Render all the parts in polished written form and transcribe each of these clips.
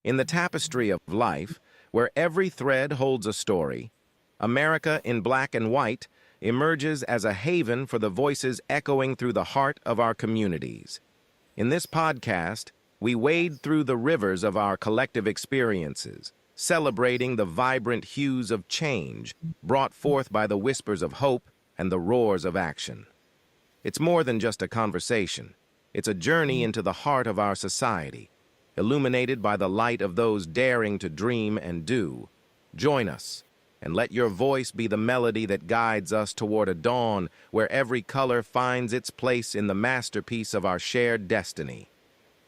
In the tapestry of life, where every thread holds a story, America in black and white emerges as a haven for the voices echoing through the heart of our communities. In this podcast, we wade through the rivers of our collective experiences, celebrating the vibrant hues of change brought forth by the whispers of hope and the roars of action. It's more than just a conversation. It's a journey into the heart of our society, illuminated by the light of those daring to dream and do. Join us, and let your voice be the melody that guides us toward a dawn where every color finds its place in the masterpiece of our shared destiny.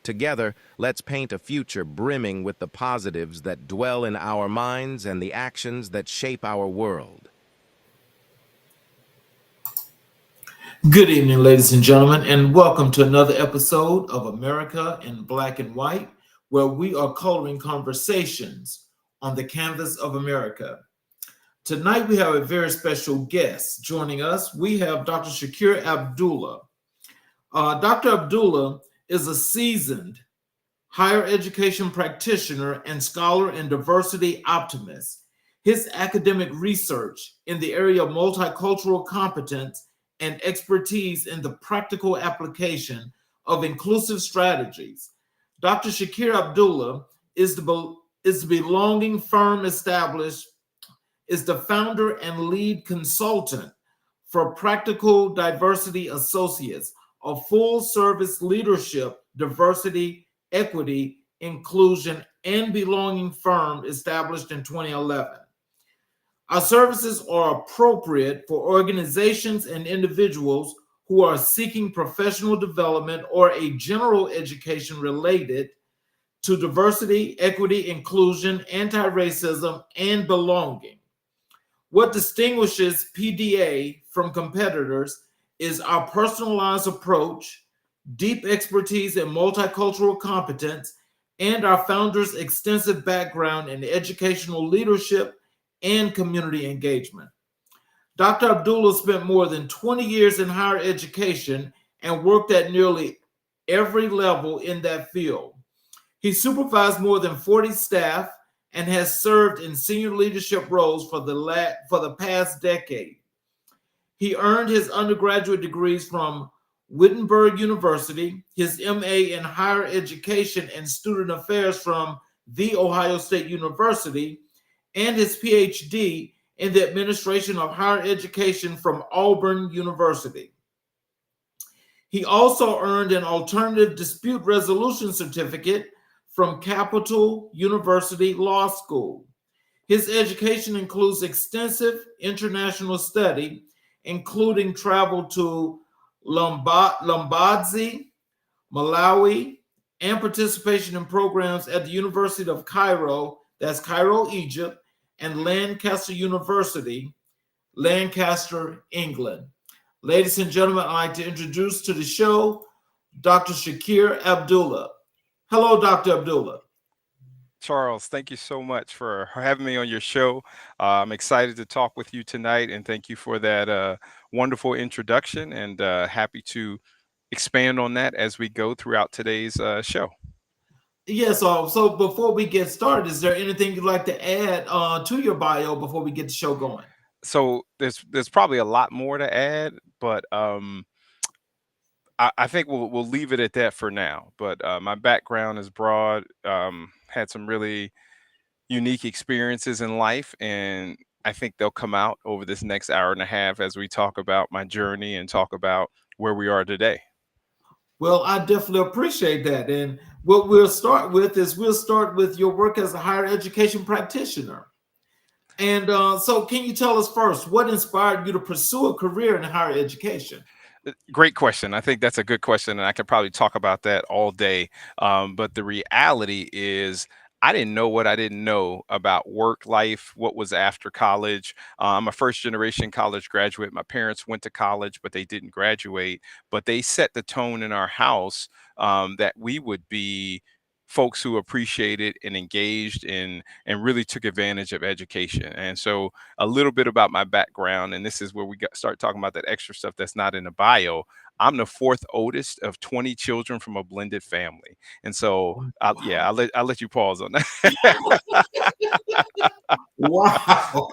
Together, let's paint a future brimming with the positives that dwell in our minds and the actions that shape our world. Good evening, ladies and gentlemen, and welcome to another episode of America in Black and White, where we are coloring conversations on the canvas of America. Tonight, we have a very special guest joining us. We have Dr. Shakir Abdullah. Dr. Abdullah is a seasoned higher education practitioner and scholar and diversity optimist. His academic research in the area of multicultural competence and expertise in the practical application of inclusive strategies. Dr. Shakir Abdullah is the belonging firm established, is the founder and lead consultant for Practical Diversity Associates, a full-service leadership, diversity, equity, inclusion, and belonging firm established in 2011. Our services are appropriate for organizations and individuals who are seeking professional development or a general education related to diversity, equity, inclusion, anti-racism, and belonging. What distinguishes PDA from competitors is our personalized approach, deep expertise in multicultural competence, and our founder's extensive background in educational leadership and community engagement. Dr. Abdullah spent more than 20 years in higher education and worked at nearly every level in that field. He supervised more than 40 staff and has served in senior leadership roles for the past decade. He earned his undergraduate degrees from Wittenberg University, his MA in higher education and student affairs from The Ohio State University, and his PhD in the administration of higher education from Auburn University. He also earned an alternative dispute resolution certificate from Capital University Law School. His education includes extensive international study, including travel to Lombardzi, Malawi, and participation in programs at the University of Cairo, that's Cairo, Egypt, and Lancaster University, Lancaster, England. Ladies and gentlemen, I'd like to introduce to the show Dr. Shakir Abdullah. Hello, Dr. Abdullah. Charles, thank you so much for having me on your show. I'm excited to talk with you tonight, and thank you for that wonderful introduction, and happy to expand on that as we go throughout today's show. Yes, so before we get started, is there anything you'd like to add to your bio before we get the show going? So there's probably a lot more to add, but I think we'll leave it at that for now. But my background is broad. Had some really unique experiences in life, and I think they'll come out over this next hour and a half as we talk about my journey and talk about where we are today. Well, I definitely appreciate that. And what we'll start with your work as a higher education practitioner. And so can you tell us first, what inspired you to pursue a career in higher education? Great question. I think that's a good question, and I could probably talk about that all day. But the reality is, I didn't know what I didn't know about work life, what was after college. I'm a first generation college graduate. My parents went to college, but they didn't graduate. But they set the tone in our house that we would be folks who appreciated and engaged and really took advantage of education. And so a little bit about my background, and this is where we start talking about that extra stuff that's not in the bio. I'm the fourth oldest of 20 children from a blended family. And so Wow. I'll let you pause on that. Wow.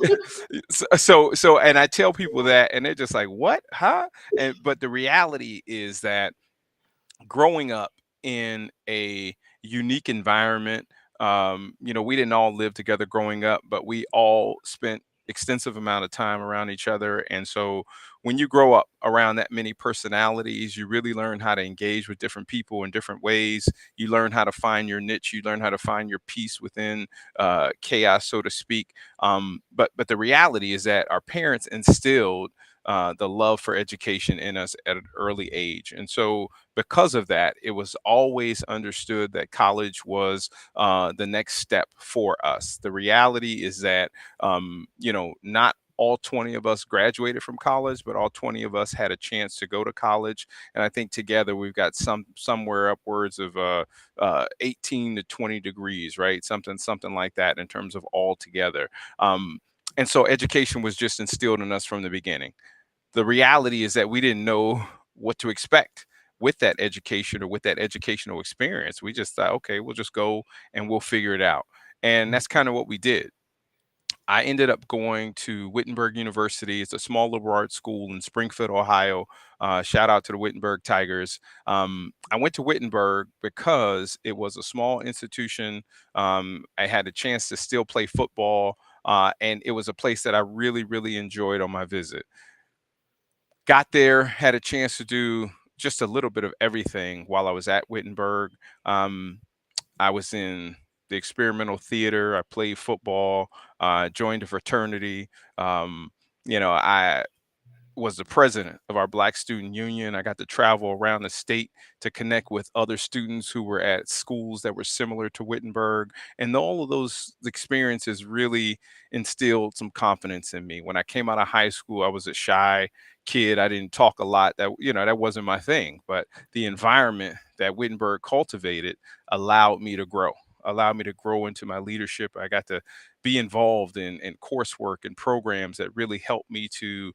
So and I tell people that and they're just like, what? Huh? And but the reality is that growing up in a unique environment, we didn't all live together growing up, but we all spent extensive amount of time around each other. And so when you grow up around that many personalities, you really learn how to engage with different people in different ways. You learn how to find your niche. You learn how to find your peace within chaos, so to speak. But the reality is that our parents instilled the love for education in us at an early age. And so because of that, it was always understood that college was the next step for us. The reality is that, not all 20 of us graduated from college, but all 20 of us had a chance to go to college. And I think together we've got somewhere upwards of 18 to 20 degrees, right? Something like that in terms of all together. And so education was just instilled in us from the beginning. The reality is that we didn't know what to expect with that education or with that educational experience. We just thought, okay, we'll just go and we'll figure it out. And that's kind of what we did. I ended up going to Wittenberg University. It's a small liberal arts school in Springfield, Ohio. Shout out to the Wittenberg Tigers. I went to Wittenberg because it was a small institution. I had a chance to still play football, and it was a place that I really, really enjoyed on my visit. Got there, had a chance to do just a little bit of everything while I was at Wittenberg. Um, I was in the experimental theater. I played football. Joined a fraternity. I was the president of our Black Student Union. I got to travel around the state to connect with other students who were at schools that were similar to Wittenberg. And all of those experiences really instilled some confidence in me. When I came out of high school, I was a shy kid. I didn't talk a lot. That wasn't my thing. But the environment that Wittenberg cultivated allowed me to grow. Allowed me to grow into my leadership. I got to be involved in coursework and programs that really helped me to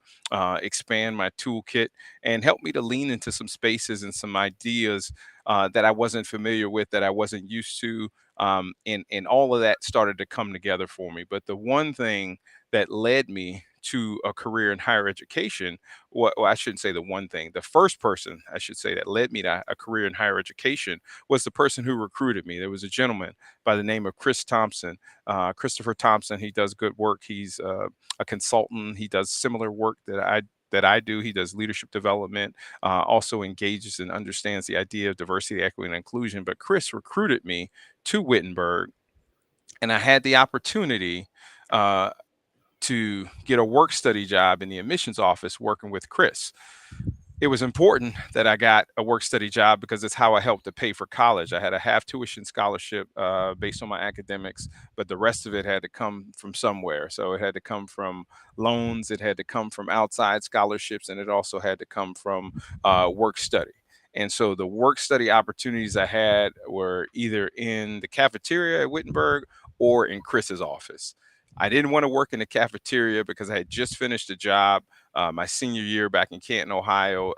expand my toolkit and help me to lean into some spaces and some ideas that I wasn't familiar with, that I wasn't used to. And all of that started to come together for me. But the one thing that led me to a career in higher education, well, I shouldn't say the one thing. The first person, I should say, that led me to a career in higher education was the person who recruited me. There was a gentleman by the name of Christopher Thompson. He does good work. He's a consultant. He does similar work that I do. He does leadership development, also engages and understands the idea of diversity, equity, and inclusion. But Chris recruited me to Wittenberg, and I had the opportunity uh, to get a work study job in the admissions office working with Chris. It was important that I got a work study job because it's how I helped to pay for college. I had a half tuition scholarship based on my academics, but the rest of it had to come from somewhere. So it had to come from loans, it had to come from outside scholarships, and it also had to come from work study. And so the work study opportunities I had were either in the cafeteria at Wittenberg or in Chris's office. I didn't want to work in the cafeteria because I had just finished a job my senior year back in Canton, Ohio.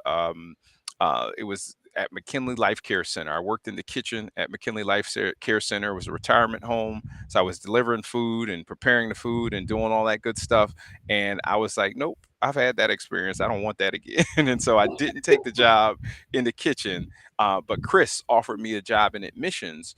It was at McKinley Life Care Center. I worked in the kitchen at McKinley Care Center. It was a retirement home. So I was delivering food and preparing the food and doing all that good stuff. And I was like, nope, I've had that experience. I don't want that again. And so I didn't take the job in the kitchen. But Chris offered me a job in admissions,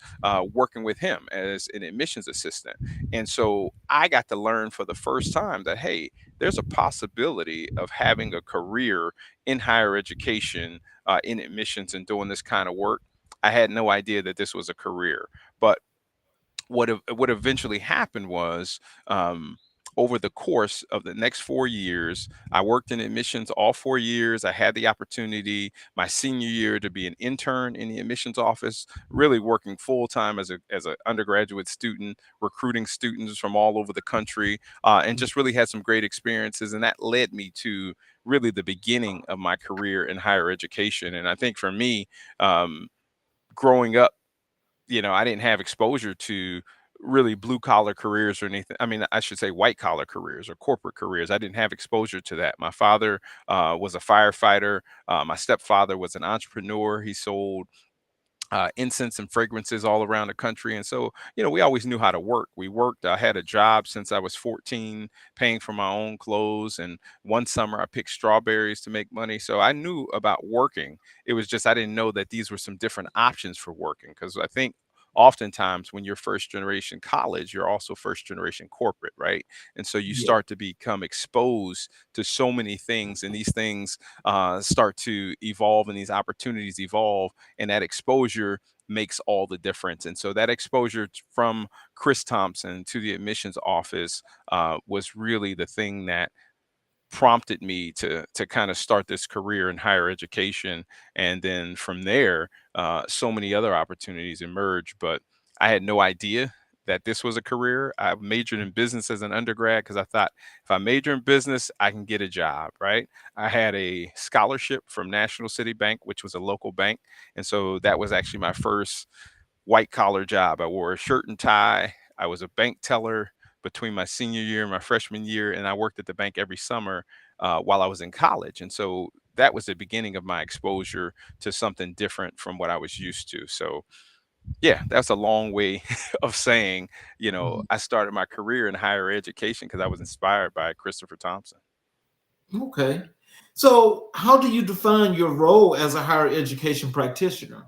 working with him as an admissions assistant. And so I got to learn for the first time that, hey, there's a possibility of having a career in higher education, in admissions, and doing this kind of work. I had no idea that this was a career. But what eventually happened was, over the course of the next 4 years, I worked in admissions all 4 years. I had the opportunity my senior year to be an intern in the admissions office, really working full time as a undergraduate student, recruiting students from all over the country, and just really had some great experiences. And that led me to really the beginning of my career in higher education. And I think for me, growing up I didn't have exposure to really blue collar careers or anything. I mean, I should say white collar careers or corporate careers. I didn't have exposure to that. My father was a firefighter. My stepfather was an entrepreneur. He sold incense and fragrances all around the country. And so, we always knew how to work. We worked. I had a job since I was 14, paying for my own clothes. And one summer I picked strawberries to make money. So I knew about working. It was just I didn't know that these were some different options for working, because I think oftentimes when you're first generation college, you're also first generation corporate, right? And so you Yeah. start to become exposed to so many things, and these things start to evolve, and these opportunities evolve, and that exposure makes all the difference. And so that exposure from Chris Thompson to the admissions office was really the thing that prompted me to kind of start this career in higher education. And then from there, so many other opportunities emerged. But I had no idea that this was a career. I majored in business as an undergrad because I thought if I major in business, I can get a job, right? I had a scholarship from National City Bank, which was a local bank. And so that was actually my first white collar job. I wore a shirt and tie. I was a bank teller between my senior year and my freshman year, and I worked at the bank every summer while I was in college. And so that was the beginning of my exposure to something different from what I was used to. So yeah, that's a long way of saying, Mhm. I started my career in higher education because I was inspired by Christopher Thompson. Okay. So, how do you define your role as a higher education practitioner?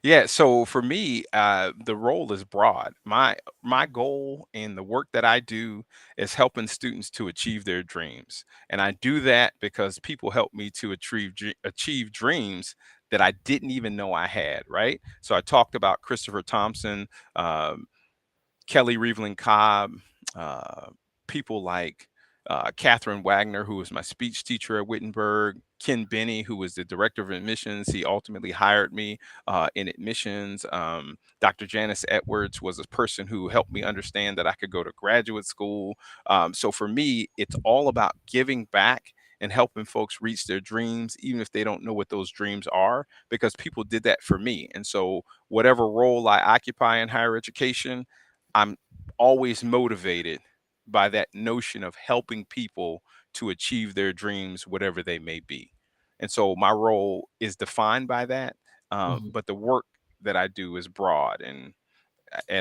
Yeah, so for me, the role is broad. My goal in the work that I do is helping students to achieve their dreams, and I do that because people help me to achieve dreams that I didn't even know I had. Right. So I talked about Christopher Thompson, um, Kelly Reveling Cobb, uh, people like Catherine Wagner, who was my speech teacher at Wittenberg, Ken Benny, who was the director of admissions. He ultimately hired me in admissions. Dr. Janice Edwards was a person who helped me understand that I could go to graduate school. So for me, it's all about giving back and helping folks reach their dreams, even if they don't know what those dreams are, because people did that for me. And so, whatever role I occupy in higher education, I'm always motivated by that notion of helping people to achieve their dreams, whatever they may be. And so my role is defined by that, Mhm. but the work that I do is broad, and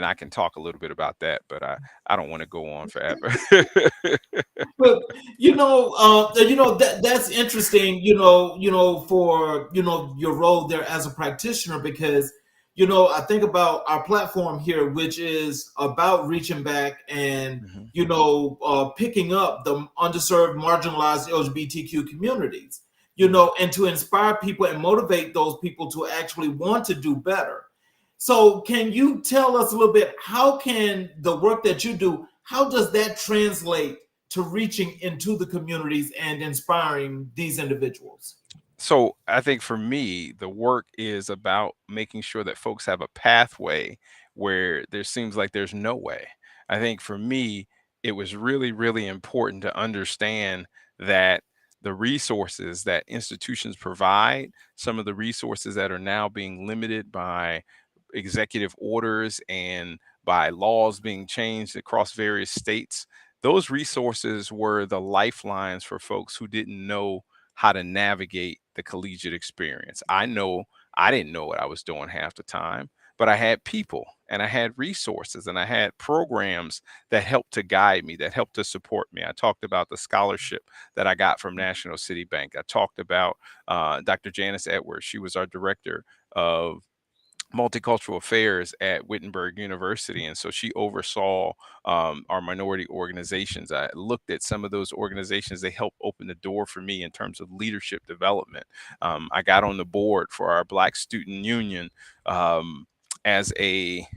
I can talk a little bit about that, but I don't want to go on forever. But that's interesting. For your role there as a practitioner, because I think about our platform here, which is about reaching back and Mhm. picking up the underserved, marginalized LGBTQ communities. Yeah. And to inspire people and motivate those people to actually want to do better. So, can you tell us a little bit? How can the work that you do? How does that translate to reaching into the communities and inspiring these individuals? So I think for me, the work is about making sure that folks have a pathway where there seems like there's no way. I think for me, it was really, really important to understand that the resources that institutions provide, some of the resources that are now being limited by executive orders and by laws being changed across various states, those resources were the lifelines for folks who didn't know how to navigate the collegiate experience. I know I didn't know what I was doing half the time, but I had people and I had resources and I had programs that helped to guide me, that helped to support me. I talked about the scholarship that I got from National City Bank. I talked about Dr. Janice Edwards. She was our director of multicultural affairs at Wittenberg University. And so she oversaw our minority organizations. I looked at some of those organizations. They helped open the door for me in terms of leadership development. I got on the board for our Black Student Union as a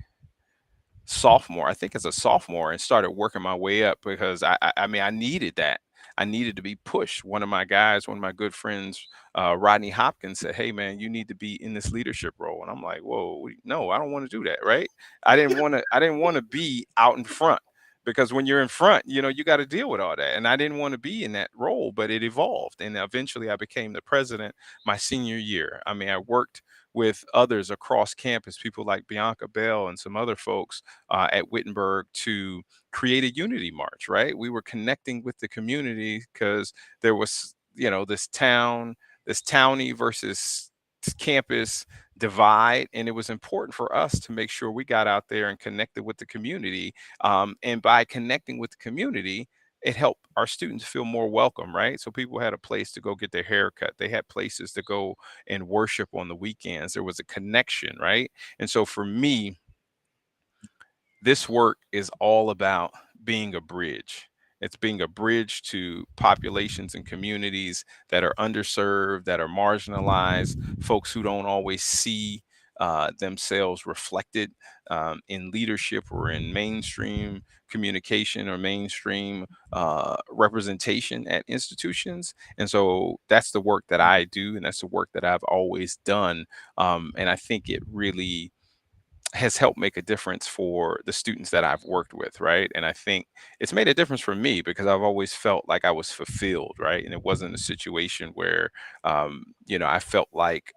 sophomore, I think as a sophomore, and started working my way up because I mean, I needed that. I needed to be pushed. One of my guys, one of my good friends, Rodney Hopkins said, "Hey man, you need to be in this leadership role." And I'm like, "Whoa, no, I don't want to do that." Right? I didn't want to be out in front because when you're in front, you got to deal with all that. And I didn't want to be in that role, but it evolved. And eventually I became the president my senior year. I mean, I worked with others across campus, people like Bianca Bell and some other folks at Wittenberg, to create a unity march, right? We were connecting with the community because there was, this townie versus campus divide, and it was important for us to make sure we got out there and connected with the community, and by connecting with the community, it helped our students feel more welcome, right? So people had a place to go get their hair cut, they had places to go and worship on the weekends, there was a connection, right? And so for me, this work is all about being a bridge. It's being a bridge to populations and communities that are underserved, that are marginalized, folks who don't always see themselves reflected in leadership or in mainstream communication or mainstream representation at institutions. And so that's the work that I do, and that's the work that I've always done. And I think it really has helped make a difference for the students that I've worked with, right? And I think it's made a difference for me because I've always felt like I was fulfilled, right? And it wasn't a situation where, I felt like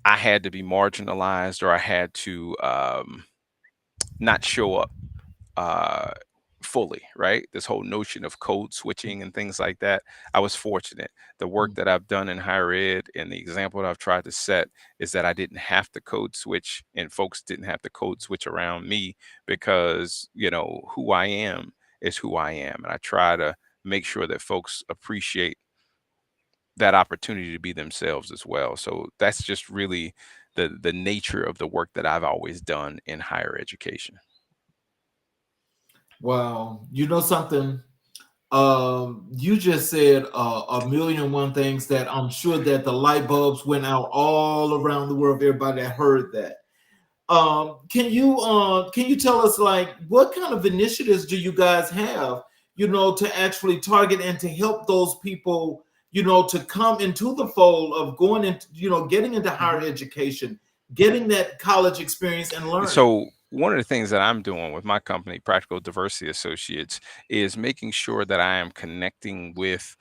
I had to be marginalized or I had to not show up uh, fully, right? This whole notion of code switching and things like that. I was fortunate. The work that I've done in higher ed and the example that I've tried to set is that I didn't have to code switch and folks didn't have to code switch around me because, who I am is who I am. And I try to make sure that folks appreciate that opportunity to be themselves as well. So that's just really the nature of the work that I've always done in higher education. Wow. You know something? You just said a million and one things that I'm sure that the light bulbs went out all around the world. Everybody that heard that. Can you tell us like what kind of initiatives do you guys have, to actually target and to help those people, to come into the fold of going into, getting into higher education, getting that college experience and learning? So one of the things that I'm doing with my company, Practical Diversity Associates, is making sure that I am connecting with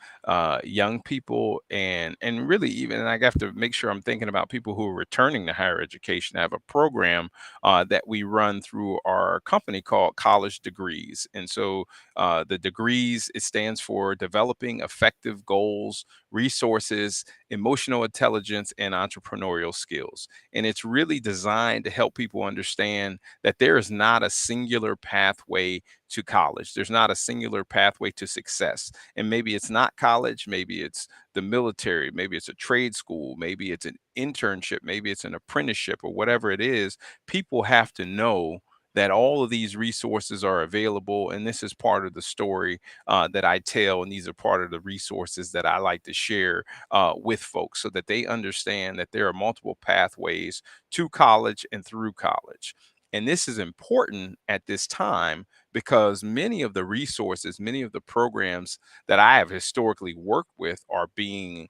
young people, and really even I have to make sure I'm thinking about people who are returning to higher education. I have a program that we run through our company called College Degrees, and so the degrees, it stands for Developing Effective Goals, Resources, Emotional Intelligence, and Entrepreneurial Skills. And it's really designed to help people understand that there is not a singular pathway to college. There's not a singular pathway to success. And maybe it's not college, maybe it's the military, maybe it's a trade school, maybe it's an internship, maybe it's an apprenticeship, or whatever it is. People have to know that all of these resources are available. And this is part of the story that I tell. And these are part of the resources that I like to share with folks so that they understand that there are multiple pathways to college and through college. And this is important at this time because many of the resources, many of the programs that I have historically worked with are being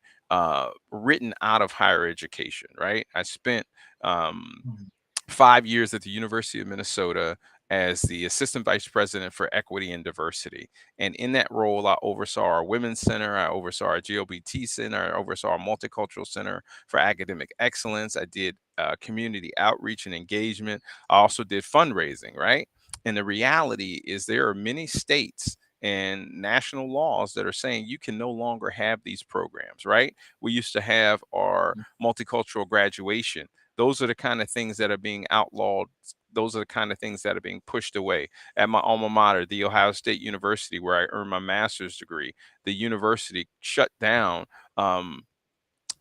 written out of higher education, right? I spent um, Mhm. 5 years at the University of Minnesota as the assistant vice president for equity and diversity. And in that role, I oversaw our women's center, I oversaw our GLBT center, I oversaw our multicultural center for academic excellence. I did community outreach and engagement. I also did fundraising, right? And the reality is there are many states and national laws that are saying you can no longer have these programs, right? We used to have our multicultural graduation. Those are the kind of things that are being outlawed. Those are the kind of things that are being pushed away. At my alma mater, the Ohio State University, where I earned my master's degree, the university shut down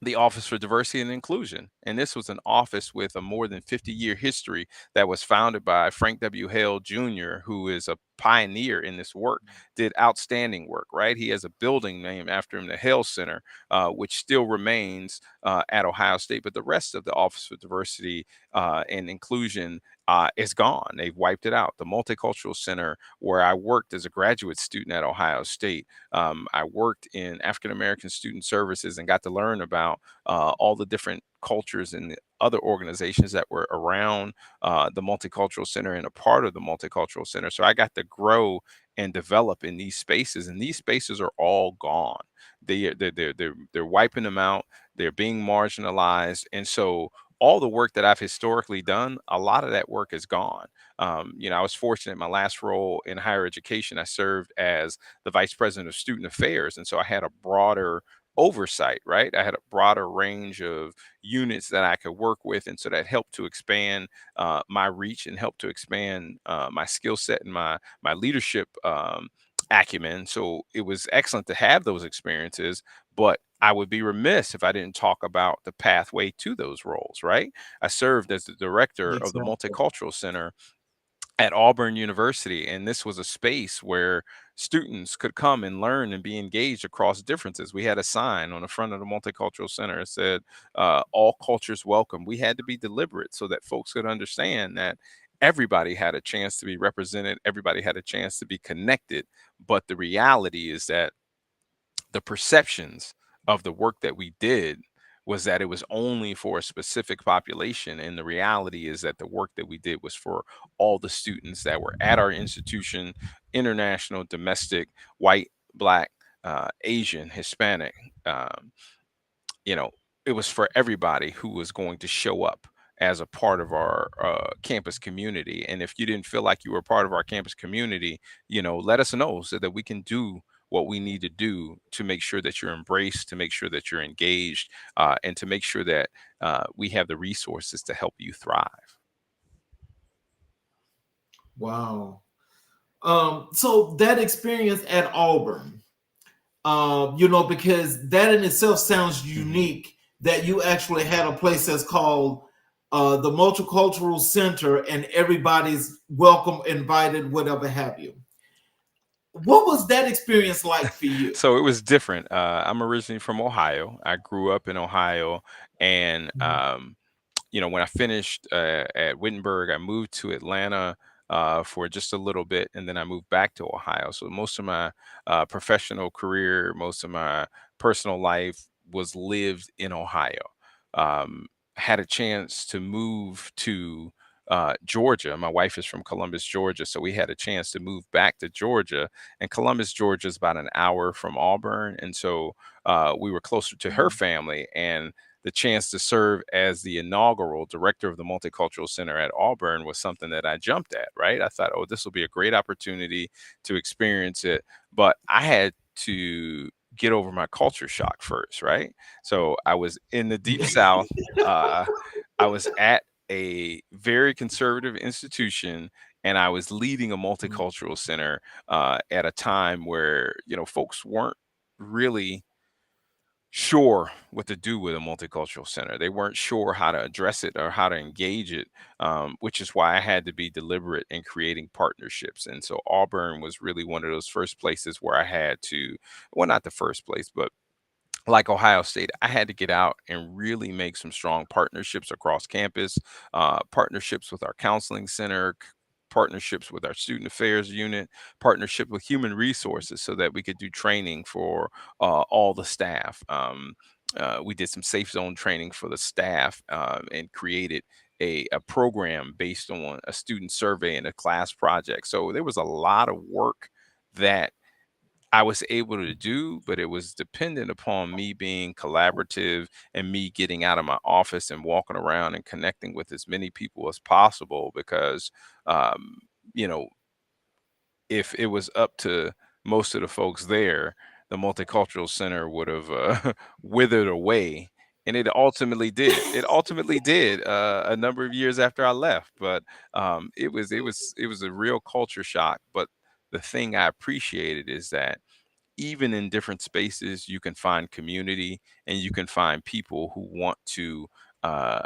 the Office for Diversity and Inclusion. And this was an office with a more than 50-year history that was founded by Frank W. Hale Jr., who is a pioneer in this work, did outstanding work, right? He has a building named after him, the Hale Center, which still remains at Ohio State. But the rest of the Office for Diversity and Inclusion is gone. They've wiped it out. The Multicultural Center, where I worked as a graduate student at Ohio State, I worked in African American Student Services and got to learn about all the different cultures and the other organizations that were around the Multicultural Center and a part of the Multicultural Center. So I got to grow and develop in these spaces, and these spaces are all gone. They're wiping them out. They're being marginalized, and so all the work that I've historically done, a lot of that work is gone. I was fortunate in my last role in higher education. I served as the vice president of student affairs, and so I had a broader oversight, right? I had a broader range of units that I could work with, and so that helped to expand my reach and helped to expand my skill set and my leadership acumen. So it was excellent to have those experiences, but I would be remiss if I didn't talk about the pathway to those roles, right? I served as the director of the Exactly. Multicultural Center at Auburn University, and this was a space where students could come and learn and be engaged across differences. We had a sign on the front of the Multicultural Center that said, "All cultures welcome." We had to be deliberate so that folks could understand that everybody had a chance to be represented, everybody had a chance to be connected. But the reality is that the perceptions of the work that we did was that it was only for a specific population, and the reality is that the work that we did was for all the students that were at our institution: international, domestic, white, black, Asian, Hispanic. um, you know, it was for everybody who was going to show up as a part of our campus community. And if you didn't feel like you were part of our campus community, let us know so that we can do what we need to do to make sure that you're embraced, to make sure that you're engaged, and to make sure that we have the resources to help you thrive. Wow. So that experience at Auburn, because that in itself sounds Mhm. unique that you actually had a place that's called the Multicultural Center and everybody's welcome, invited, whatever have you. What was that experience like for you? So it was different. I'm originally from Ohio. I grew up in Ohio, and when I finished at Wittenberg, I moved to Atlanta for just a little bit, and then I moved back to Ohio. So most of my professional career, most of my personal life was lived in Ohio. Um, had a chance to move to Georgia. My wife is from Columbus, Georgia, so we had a chance to move back to Georgia. And Columbus, Georgia is about an hour from Auburn, and so we were closer to her Mhm. family. And the chance to serve as the inaugural director of the Multicultural Center at Auburn was something that I jumped at, right? I thought, oh, this will be a great opportunity to experience it. But I had to get over my culture shock first, right? So I was in the deep South. Uh, I was at a very conservative institution, and I was leading a multicultural center at a time where, folks weren't really sure what to do with a multicultural center. They weren't sure how to address it or how to engage it, which is why I had to be deliberate in creating partnerships. And so Auburn was really one of those first places where I had to, well, not the first place, but like Ohio State, I had to get out and really make some strong partnerships across campus, partnerships with our counseling center, partnerships with our student affairs unit, partnership with human resources so that we could do training for all the staff. We did some safe zone training for the staff and created a program based on a student survey and a class project. So there was a lot of work that I was able to do, but it was dependent upon me being collaborative and me getting out of my office and walking around and connecting with as many people as possible. Because, um, you know, if it was up to most of the folks there, the Multicultural Center would have withered away. And it ultimately did. It ultimately did a number of years after I left. But it was a real culture shock. But the thing I appreciated is that even in different spaces, you can find community and you can find people who want to uh,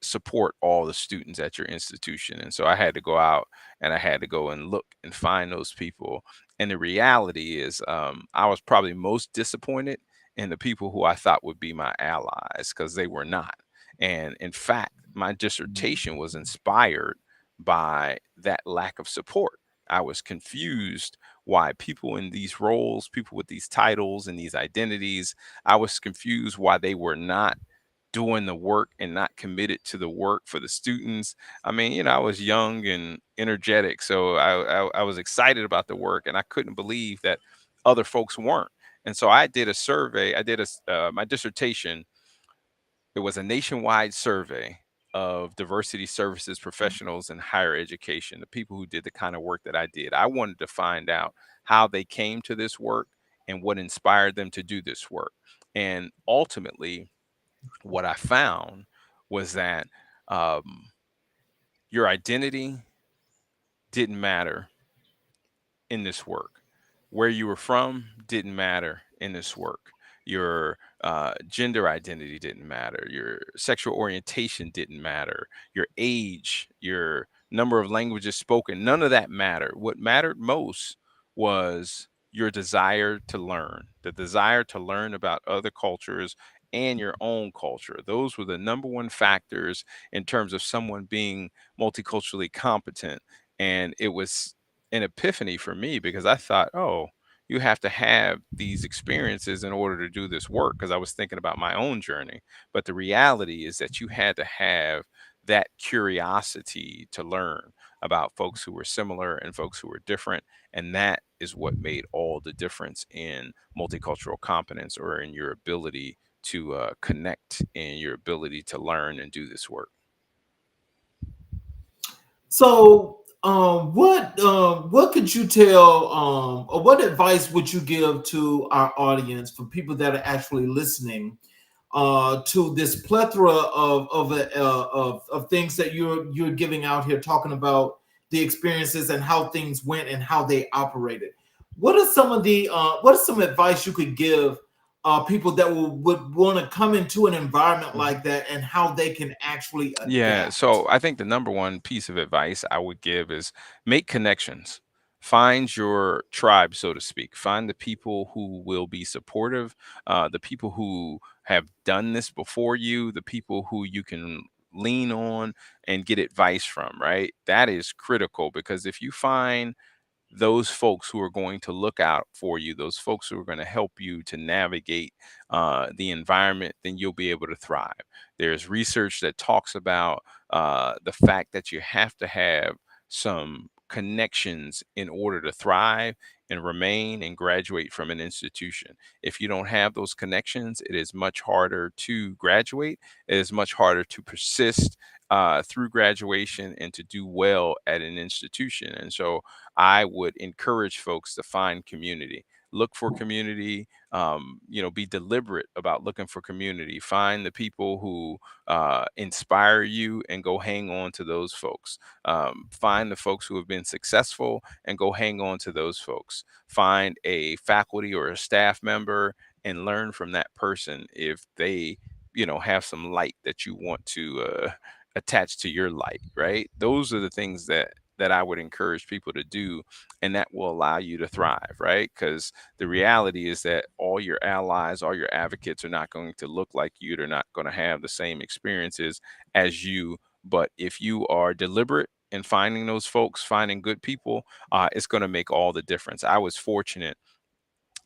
support all the students at your institution. And so I had to go out and I had to go and look and find those people. And the reality is, I was probably most disappointed in the people who I thought would be my allies because they were not. And in fact, my dissertation was inspired by that lack of support. I was confused why people in these roles, people with these titles and these identities, I was confused why they were not doing the work and not committed to the work for the students. I mean, I was young and energetic, so I was excited about the work, and I couldn't believe that other folks weren't. And so I did a survey. I did my dissertation. It was a nationwide survey of diversity services professionals in higher education, the people who did the kind of work that I did. I wanted to find out how they came to this work and what inspired them to do this work. And ultimately, what I found was that um, your identity didn't matter in this work. Where you were from didn't matter in this work. Your gender identity didn't matter. Your sexual orientation didn't matter. Your age, your number of languages spoken, none of that mattered. What mattered most was your desire to learn, the desire to learn about other cultures and your own culture. Those were the number one factors in terms of someone being multiculturally competent. And it was an epiphany for me because I thought, oh, you have to have these experiences in order to do this work, because I was thinking about my own journey. But the reality is that you had to have that curiosity to learn about folks who were similar and folks who were different. And that is what made all the difference in multicultural competence, or in your ability to connect, and your ability to learn and do this work. So, what could you tell, or what advice would you give to our audience, for people that are actually listening, to this plethora of things that you're giving out here, talking about the experiences and how things went and how they operated? What are some advice you could give people that would want to come into an environment Mhm. like that, and how they can actually Yeah, adapt? so I think the number one piece of advice I would give is make connections. Find your tribe, so to speak. Find the people who will be supportive, the people who have done this before you, the people who you can lean on and get advice from, right? That is critical, because if you find those folks who are going to look out for you, those folks who are going to help you to navigate the environment, then you'll be able to thrive. There's research that talks about the fact that you have to have some connections in order to thrive and remain and graduate from an institution. If you don't have those connections, it is much harder to graduate. It is much harder to persist through graduation and to do well at an institution. And so I would encourage folks to find community. Look for community. Be deliberate about looking for community. Find the people who inspire you and go hang on to those folks. Find the folks who have been successful and go hang on to those folks. Find a faculty or a staff member and learn from that person if they, have some light that you want to attach to your light, right? Those are the things that I would encourage people to do, and that will allow you to thrive, right? Because the reality is that all your allies, all your advocates are not going to look like you. They're not going to have the same experiences as you. But if you are deliberate in finding those folks, finding good people, it's going to make all the difference. I was fortunate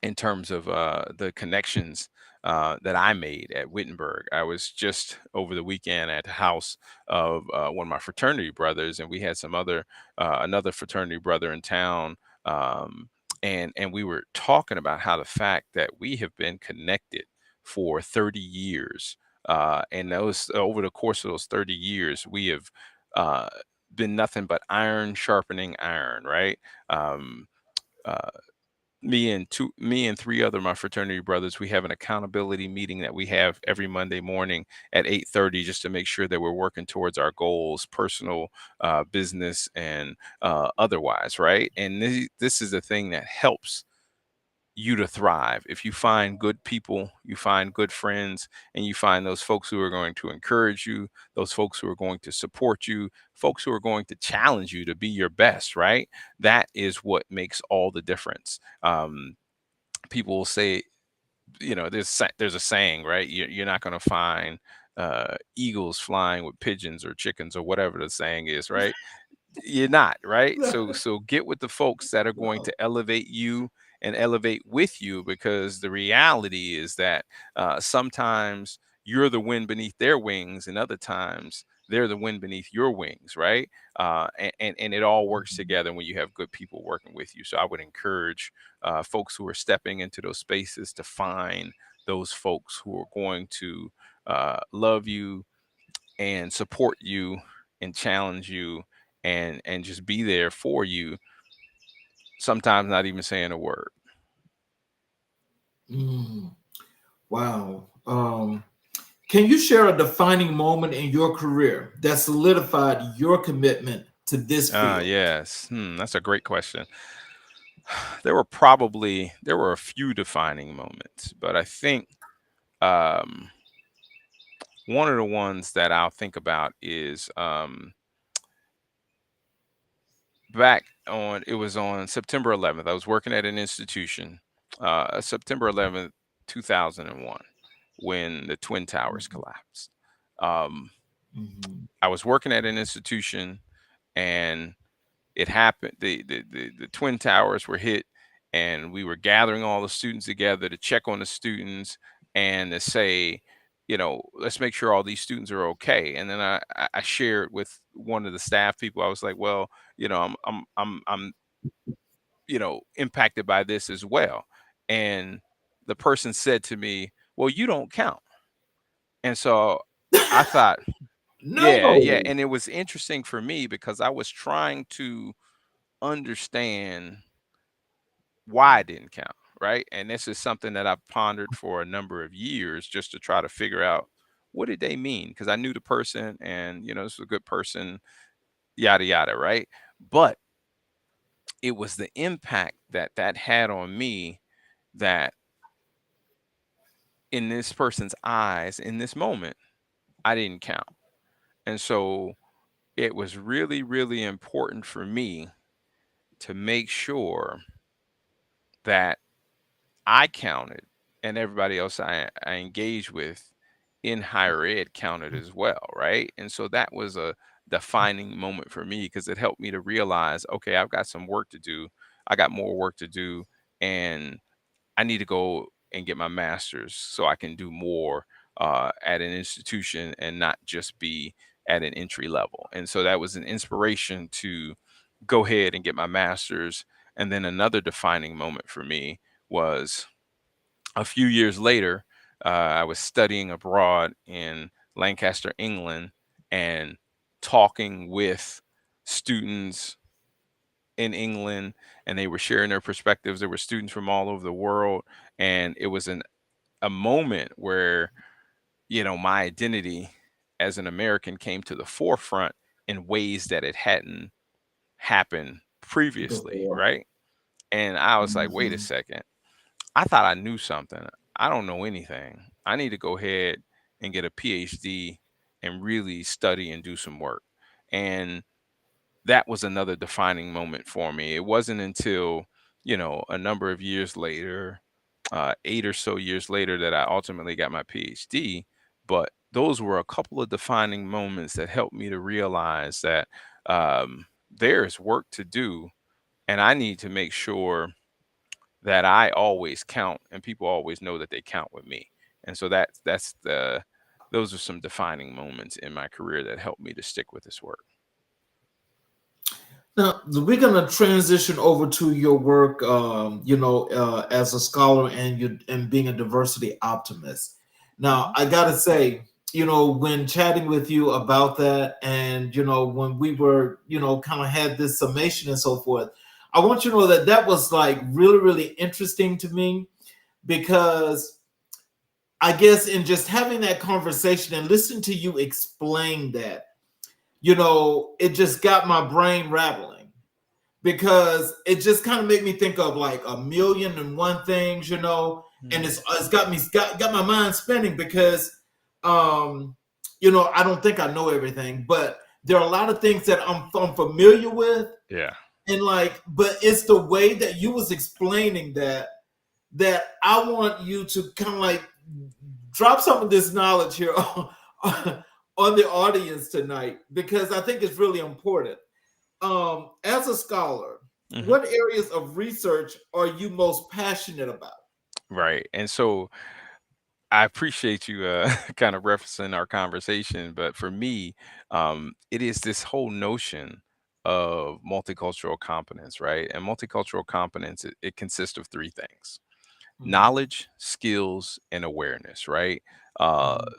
in terms of the connections that I made at Wittenberg. I was just over the weekend at the house of one of my fraternity brothers, and we had some other another fraternity brother in town. And we were talking about how the fact that we have been connected for 30 years, and those over the course of those 30 years, we have uh, been nothing but iron sharpening iron, right? Um, uh, me and three other my fraternity brothers, we have an accountability meeting that we have every Monday morning at 8:30, just to make sure that we're working towards our goals, personal, business, and otherwise, right? And this is the thing that helps you to thrive. If you find good people, you find good friends, and you find those folks who are going to encourage you, those folks who are going to support you, folks who are going to challenge you to be your best, right? That is what makes all the difference. People will say, there's a saying, right? You're not going to find eagles flying with pigeons or chickens or whatever the saying is, right? You're not, right? So get with the folks that are going to elevate you and elevate with you, because the reality is that sometimes you're the wind beneath their wings, and other times they're the wind beneath your wings, right? And it all works together when you have good people working with you. So I would encourage folks who are stepping into those spaces to find those folks who are going to love you and support you and challenge you and just be there for you, sometimes not even saying a word. Mm, wow. Can you share a defining moment in your career that solidified your commitment to this field? Yes. That's a great question. There were a few defining moments, but I think um, one of the ones that I'll think about is back on it was on September 11th. I was working at an institution, September 11th, 2001, when the Twin Towers Mhm, collapsed. Um, mhm, I was working at an institution, and it happened. The Twin Towers were hit, and we were gathering all the students together to check on the students and to say, let's make sure all these students are okay. And then I shared with one of the staff people. I was like, well, I'm impacted by this as well. And the person said to me, well, you don't count. And so I thought, yeah, yeah. No. And it was interesting for me because I was trying to understand why I didn't count, right? And this is something that I've pondered for a number of years just to try to figure out what did they mean? Because I knew the person and, this is a good person, yada, yada, right? But it was the impact that that had on me that in this person's eyes, in this moment, I didn't count. And so it was really, really important for me to make sure that I counted and everybody else I engaged with in higher ed counted as well, right? And so that was a defining moment for me because it helped me to realize, okay, I've got some work to do. I got more work to do, and I need to go and get my master's so I can do more at an institution and not just be at an entry level. And so that was an inspiration to go ahead and get my master's. And then another defining moment for me was a few years later. I was studying abroad in Lancaster, England, and talking with students in England, and they were sharing their perspectives. There were students from all over the world, and it was a moment where my identity as an American came to the forefront in ways that it hadn't happened previously, Before. right? And I was like, wait a Mhm. second. I thought I knew something. I don't know anything. I need to go ahead and get a PhD and really study and do some work. And that was another defining moment for me. It wasn't until, a number of years later, 8 or so years later, that I ultimately got my PhD. But those were a couple of defining moments that helped me to realize that there's work to do, and I need to make sure that I always count and people always know that they count with me. And so those are some defining moments in my career that helped me to stick with this work. Now we're gonna transition over to your work, as a scholar and you and being a diversity optimist. Now, Mhm. I gotta say, when chatting with you about that, and when we were, kind of had this summation and so forth, I want you to know that that was like really, really interesting to me because I guess in just having that conversation and listening to you explain that, it just got my brain rattling because it just kind of made me think of like a million and one things, and Mm. it's got my mind spinning because I don't think I know everything, but there are a lot of things that I'm familiar with, Yeah. and like, but it's the way that you was explaining that I want you to kind of like drop some of this knowledge here on the audience tonight because I think it's really important. As a scholar, Mhm. what areas of research are you most passionate about? Right. And so I appreciate you kind of referencing our conversation, but for me, it is this whole notion of multicultural competence, right? And multicultural competence, it consists of three things: Mhm, knowledge, skills, and awareness, right? Uh, mhm,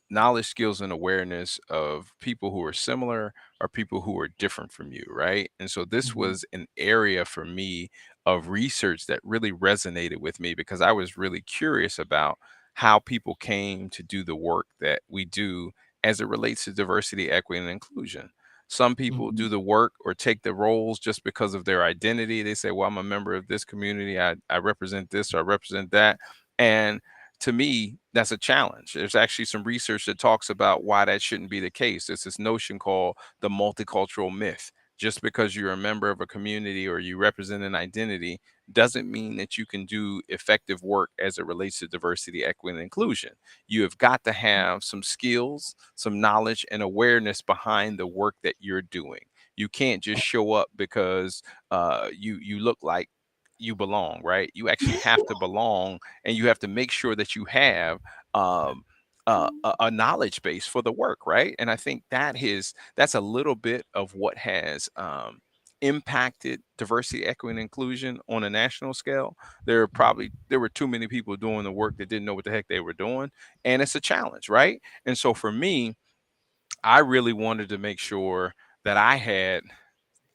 knowledge, skills, and awareness of people who are similar or people who are different from you, right? And so this mhm, was an area for me of research that really resonated with me because I was really curious about how people came to do the work that we do as it relates to diversity, equity, and inclusion. Some people mhm, do the work or take the roles just because of their identity. They say, well, I'm a member of this community. I represent this or I represent that. And to me, that's a challenge. There's actually some research that talks about why that shouldn't be the case. It's this notion called the multicultural myth. Just because you're a member of a community or you represent an identity doesn't mean that you can do effective work as it relates to diversity, equity, and inclusion. You have got to have some skills, some knowledge, and awareness behind the work that you're doing. You can't just show up because you look like you belong, right? You actually have to belong, and you have to make sure that you have um, a knowledge base for the work, right? And I think that's a little bit of what has impacted diversity, equity, and inclusion on a national scale. There were too many people doing the work that didn't know what the heck they were doing, and it's a challenge, right? And so for me, I really wanted to make sure that I had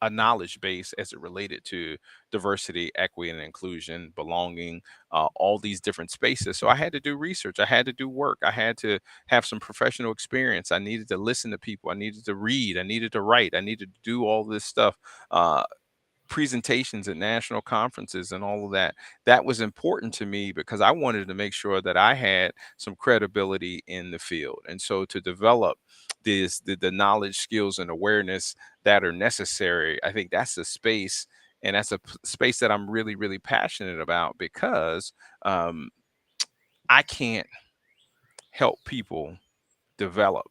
a knowledge base as it related to diversity, equity, and inclusion, belonging, all these different spaces. So I had to do research. I had to do work. I had to have some professional experience. I needed to listen to people. I needed to read. I needed to write. I needed to do all this stuff. Presentations at national conferences and all of that. That was important to me because I wanted to make sure that I had some credibility in the field. And so to develop the knowledge, skills, and awareness that are necessary, I think that's a space, and that's a space that I'm really, really passionate about because um, I can't help people develop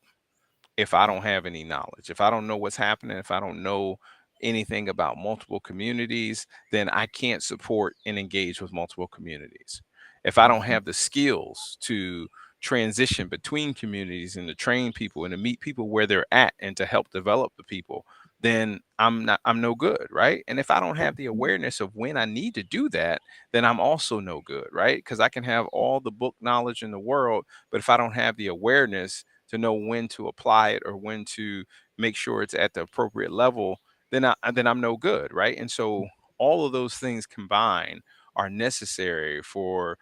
if I don't have any knowledge, if I don't know what's happening, if I don't know anything about multiple communities, then I can't support and engage with multiple communities. If I don't mhm, have the skills to transition between communities and to train people and to meet people where they're at and to help develop the people, then I'm no good, right? And if I don't have the awareness of when I need to do that, then I'm also no good, right? Because I can have all the book knowledge in the world, but if I don't have the awareness to know when to apply it or when to make sure it's at the appropriate level, then I'm no good, right? And so all of those things combined are necessary for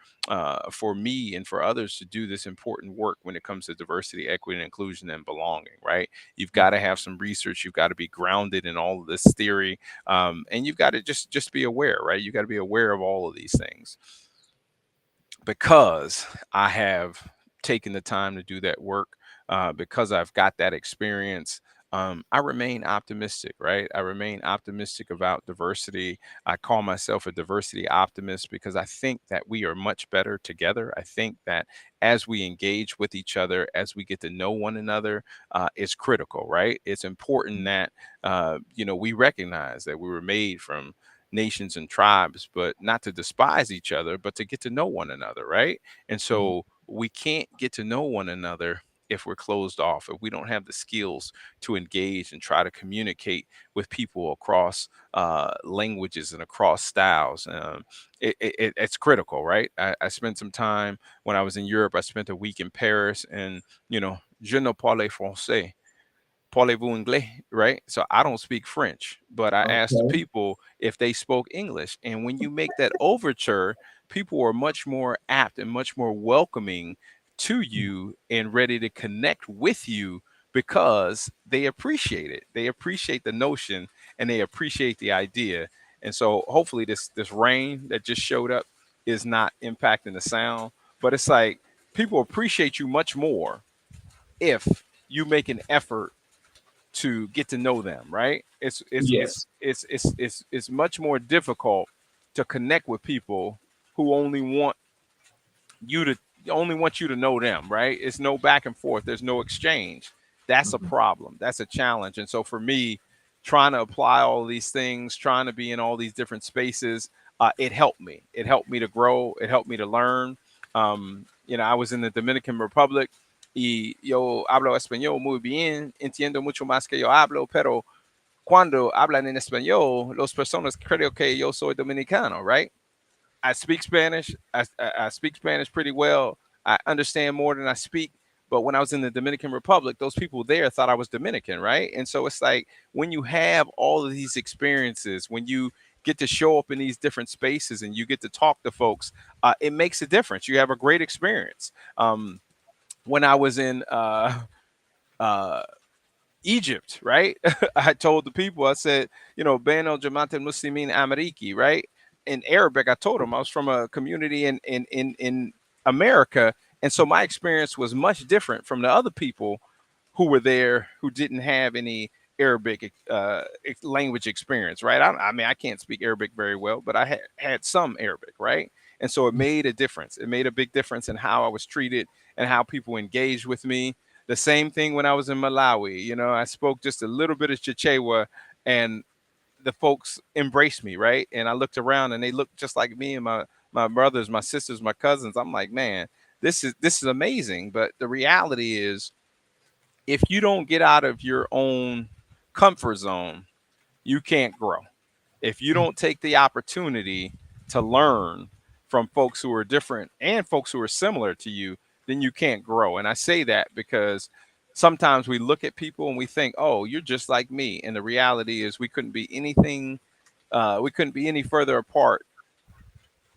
me and for others to do this important work when it comes to diversity, equity, and inclusion and belonging, right? You've got to have some research. You've got to be grounded in all of this theory, and you've got to just be aware, right? You got to be aware of all of these things because I have taken the time to do that work, because I've got that experience. I remain optimistic, right? I remain optimistic about diversity. I call myself a diversity optimist because I think that we are much better together. I think that as we engage with each other, as we get to know one another, is critical, right? It's important that we recognize that we were made from nations and tribes, but not to despise each other, but to get to know one another, right? And mhm, so we can't get to know one another if we're closed off, if we don't have the skills to engage and try to communicate with people across languages and across styles. It's critical, right? I spent some time when I was in Europe. I spent a week in Paris, and je ne parle français. Parlez-vous anglais, right? So I don't speak French, but I asked the okay, people if they spoke English. And when you make that overture, people are much more apt and much more welcoming to mhm, you and ready to connect with you because they appreciate it. They appreciate the notion and they appreciate the idea. And so hopefully this rain that just showed up is not impacting the sound, but it's like people appreciate you much more if you make an effort to get to know them, right? yes, It's much more difficult to connect with people who you to only want you to know them, right? It's no back and forth. There's no exchange. That's a mhm, problem. That's a challenge. And so for me, trying to apply all these things, trying to be in all these different spaces, it helped me. It helped me to grow. It helped me to learn. I was in the Dominican Republic y yo hablo español muy bien, entiendo mucho más que yo hablo, pero cuando hablan en español, las personas creo que yo soy dominicano, right? I speak Spanish. I speak Spanish pretty well. I understand more than I speak. But when I was in the Dominican Republic, those people there thought I was Dominican, right? And so it's like when you have all of these experiences, when you get to show up in these different spaces and you get to talk to folks, it makes a difference. You have a great experience. When I was in uh, Egypt, right? I told the people, I said, Beno Jamaatul Muslimin Ameriki, right? In Arabic, I told them I was from a community in America. And so my experience was much different from the other people who were there who didn't have any Arabic language experience, right? I mean, I can't speak Arabic very well, but I had some Arabic, right? And so it made a difference. It made a big difference in how I was treated and how people engaged with me. The same thing when I was in Malawi. I spoke just a little bit of Chichewa, and the folks embraced me, right? And I looked around, and they looked just like me and my brothers, my sisters, my cousins. I'm like, man, this is amazing. But the reality is, if you don't get out of your own comfort zone, you can't grow. If you don't take the opportunity to learn from folks who are different and folks who are similar to you, then you can't grow. And I say that because sometimes we look at people and we think, oh, you're just like me. And the reality is we couldn't be any further apart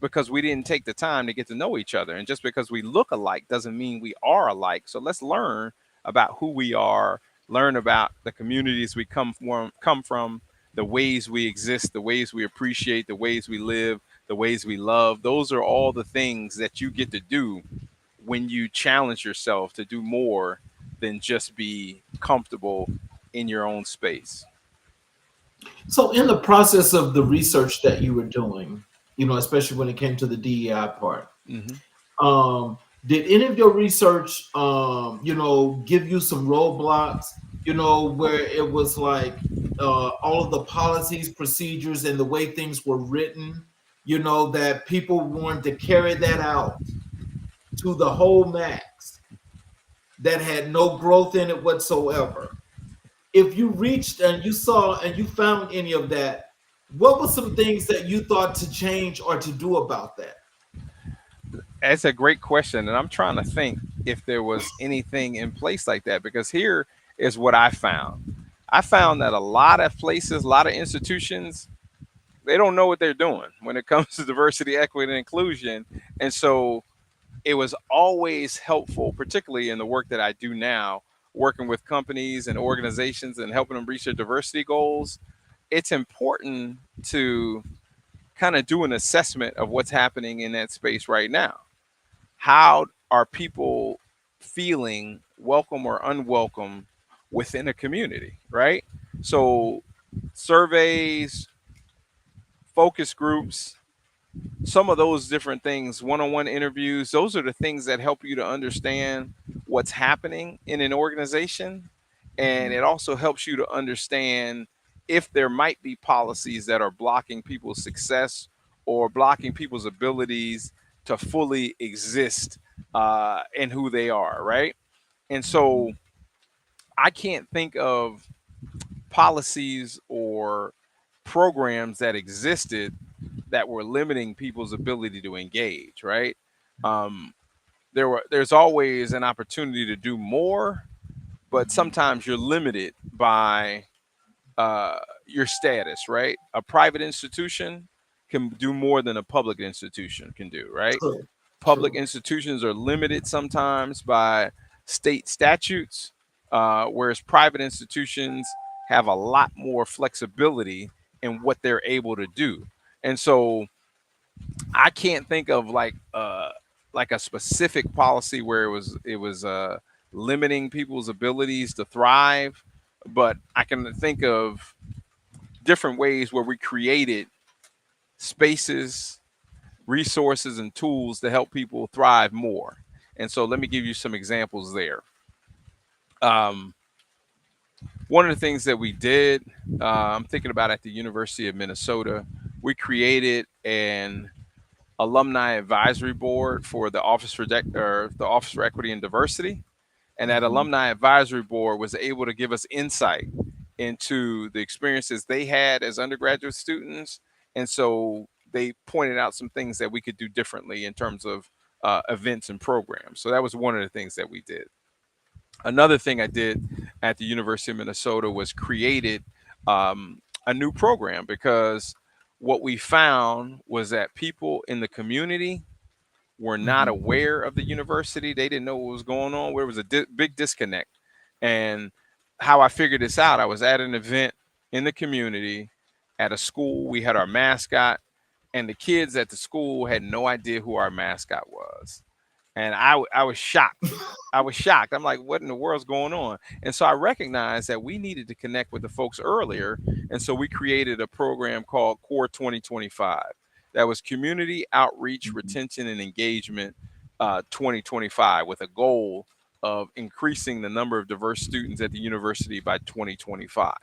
because we didn't take the time to get to know each other. And just because we look alike doesn't mean we are alike. So let's learn about who we are, learn about the communities we come from, the ways we exist, the ways we appreciate, the ways we live, the ways we love. Those are all the things that you get to do when you challenge yourself to do more than just be comfortable in your own space. So, in the process of the research that you were doing, especially when it came to the DEI part, Hmm. did any of your research, give you some roadblocks, where it was like all of the policies, procedures, and the way things were written, that people wanted to carry that out to the whole max that had no growth in it whatsoever? If you reached and you saw and you found any of that, what were some things that you thought to change or to do about that? That's a great question. And I'm trying to think if there was anything in place like that, because here is what I found. I found that a lot of places, a lot of institutions, they don't know what they're doing when it comes to diversity, equity, and inclusion. And so it was always helpful, particularly in the work that I do now, working with companies and organizations and helping them reach their diversity goals. It's important to kind of do an assessment of what's happening in that space right now. How are people feeling welcome or unwelcome within a community, right? So surveys, focus groups, some of those different things, one-on-one interviews, those are the things that help you to understand what's happening in an organization. And it also helps you to understand if there might be policies that are blocking people's success or blocking people's abilities to fully exist in who they are, right? And so I can't think of policies or programs that existed that were limiting people's ability to engage, right? Um, there's always an opportunity to do more, but sometimes you're limited by your status, right? A private institution can do more than a public institution can do, right? True, Public true. institutions are limited sometimes by state statutes, whereas private institutions have a lot more flexibility in what they're able to do. And so I can't think of like a specific policy where it was limiting people's abilities to thrive, but I can think of different ways where we created spaces, resources, and tools to help people thrive more. And so let me give you some examples there. Um, One of the things that we did, I'm thinking about at the University of Minnesota, we created an alumni advisory board for the the Office for Equity and Diversity, and that Mhm. alumni advisory board was able to give us insight into the experiences they had as undergraduate students, and so they pointed out some things that we could do differently in terms of events and programs. So that was one of the things that we did. Another thing I did at the University of Minnesota was created a new program, because what we found was that people in the community were not Mhm. aware of the university. They didn't know what was going on. There was a big disconnect. And how I figured this out, I was at an event in the community at a school. We had our mascot, and the kids at the school had no idea who our mascot was. And I was shocked. I was shocked. I'm like, what in the world's going on? And so I recognized that we needed to connect with the folks earlier. And so we created a program called Core 2025. That was community outreach, Mhm. retention, and engagement 2025, with a goal of increasing the number of diverse students at the university by 2025.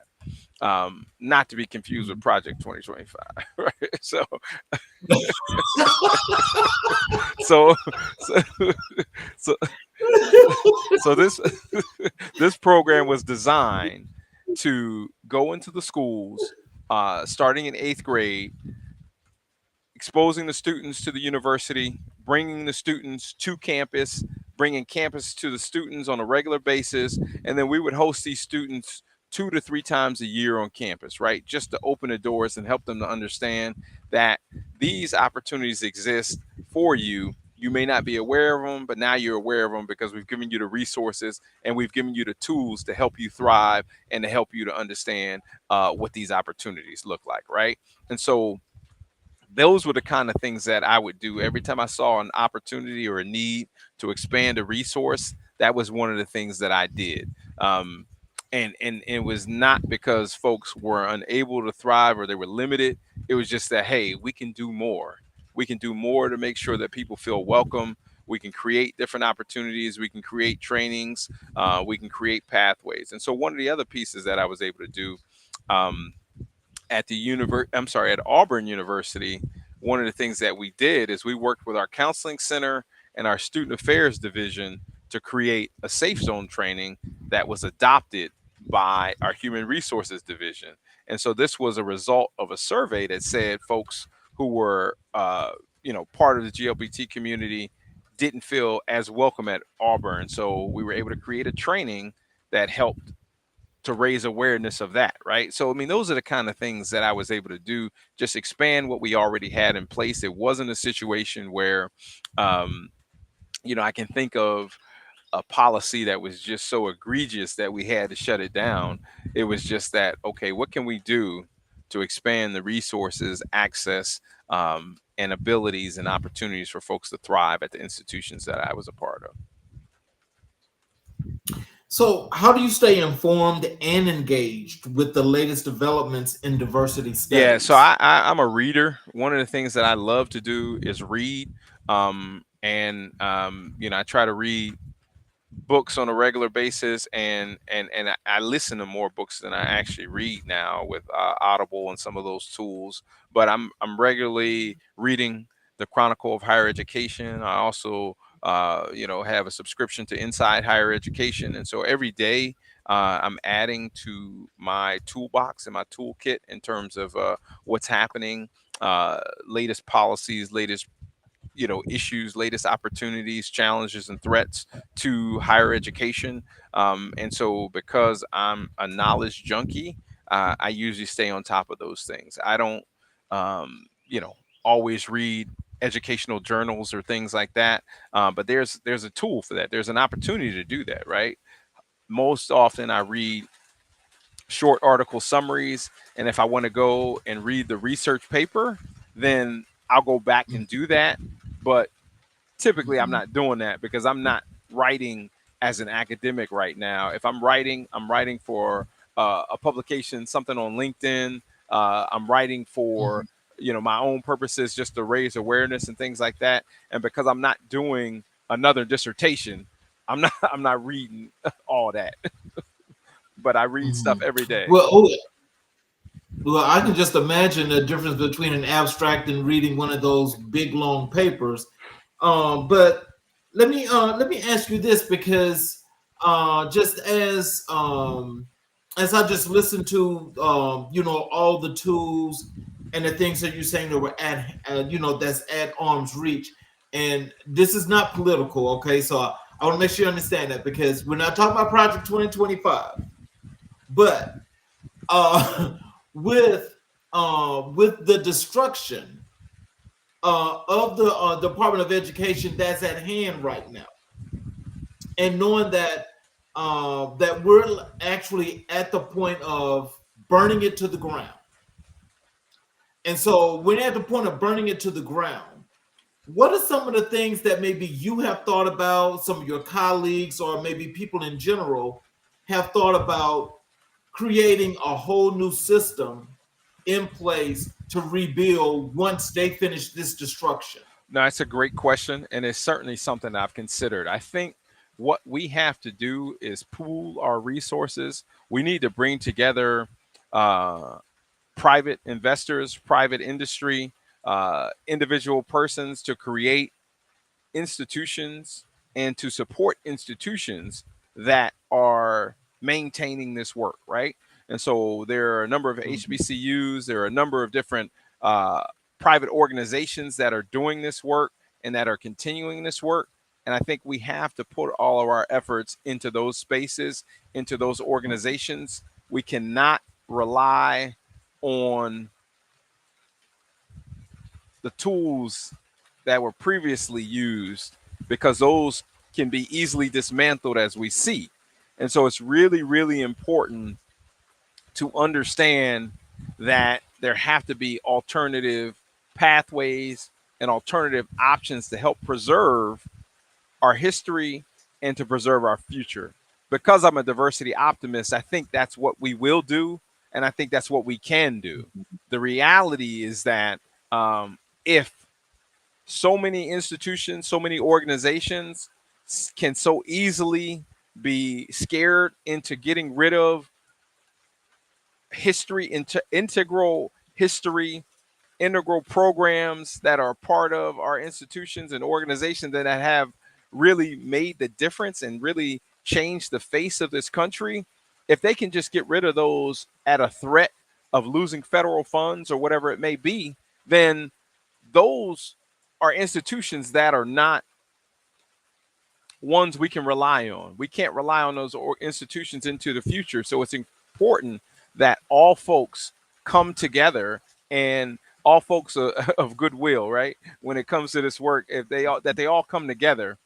Not to be confused with Mhm. Project 2025, right? So, so, so, so this this program was designed to go into the schools, starting in eighth grade, exposing the students to the university, bringing the students to campus, bringing campus to the students on a regular basis, and then we would host these students 2 to 3 times a year on campus, right? Just to open the doors and help them to understand that these opportunities exist for you. You may not be aware of them, but now you're aware of them because we've given you the resources and we've given you the tools to help you thrive and to help you to understand what these opportunities look like, right? And so those were the kind of things that I would do every time I saw an opportunity or a need to expand a resource. That was one of the things that I did. And it was not because folks were unable to thrive or they were limited. It was just that, hey, we can do more. We can do more to make sure that people feel welcome. We can create different opportunities. We can create trainings. We can create pathways. And so one of the other pieces that I was able to do, um, at Auburn University, one of the things that we did is we worked with our counseling center and our student affairs division to create a safe zone training that was adopted by our human resources division. And so this was a result of a survey that said folks who were part of the GLBT community didn't feel as welcome at Auburn. So we were able to create a training that helped to raise awareness of that, right? So I mean, those are the kind of things that I was able to do, just expand what we already had in place. It wasn't a situation where um, I can think of a policy that was just so egregious that we had to shut it down. It was just that, okay, what can we do to expand the resources, access, and abilities and opportunities for folks to thrive at the institutions that I was a part of? So, how do you stay informed and engaged with the latest developments in diversity Yeah, so studies? I'm a reader. One of the things that I love to do is read, I try to read books on a regular basis, and I listen to more books than I actually read now with Audible and some of those tools. But I'm regularly reading the Chronicle of Higher Education. I also have a subscription to Inside Higher Education, and so every day I'm adding to my toolbox and my toolkit in terms of what's happening, latest policies, latest issues, latest opportunities, challenges, and threats to higher education. And so, because I'm a knowledge junkie, I usually stay on top of those things. I don't, um, you know, always read educational journals or things like that. But there's a tool for that. There's an opportunity to do that, right? Most often, I read short article summaries, and if I want to go and read the research paper, then I'll go back and do that. But typically I'm Mhm. not doing that because I'm not writing as an academic right now. If I'm writing, I'm writing for a publication, something on LinkedIn. I'm writing for Mhm. my own purposes, just to raise awareness and things like that. And because I'm not doing another dissertation, I'm not reading all that. But I read stuff Mhm. every day. Well, oh, Well, I can just imagine the difference between an abstract and reading one of those big long papers. But let me ask you this, because just as I just listened to all the tools and the things that you're saying that were at that's at arm's reach, and this is not political, okay? So I want to make sure you understand that, because we're not talking about Project 2025, but uh, with the destruction of the Department of Education that's at hand right now, and knowing that that we're actually at the point of burning it to the ground, and so when at the point of burning it to the ground, what are some of the things that maybe you have thought about, some of your colleagues, or maybe people in general have thought about creating a whole new system in place to rebuild once they finish this destruction? No, that's a great question, and it's certainly something I've considered. I think what we have to do is pool our resources. We need to bring together uh, private investors, private industry, individual persons to create institutions and to support institutions that are maintaining this work, right? And so there are a number of Mhm. HBCUs, there are a number of different uh, private organizations that are doing this work and that are continuing this work. And I think we have to put all of our efforts into those spaces, into those organizations. We cannot rely on the tools that were previously used, because those can be easily dismantled as we see. And so it's really, really important to understand that there have to be alternative pathways and alternative options to help preserve our history and to preserve our future. Because I'm a diversity optimist, I think that's what we will do, and I think that's what we can do. The reality is that if so many institutions, so many organizations can so easily be scared into getting rid of history, into integral history, integral programs that are part of our institutions and organizations that have really made the difference and really changed the face of this country. If they can just get rid of those at a threat of losing federal funds or whatever it may be, then those are institutions that are not ones we can rely on. We can't rely on those institutions into the future. So it's important that all folks come together, and all folks of goodwill, right? When it comes to this work, if they all that they all come together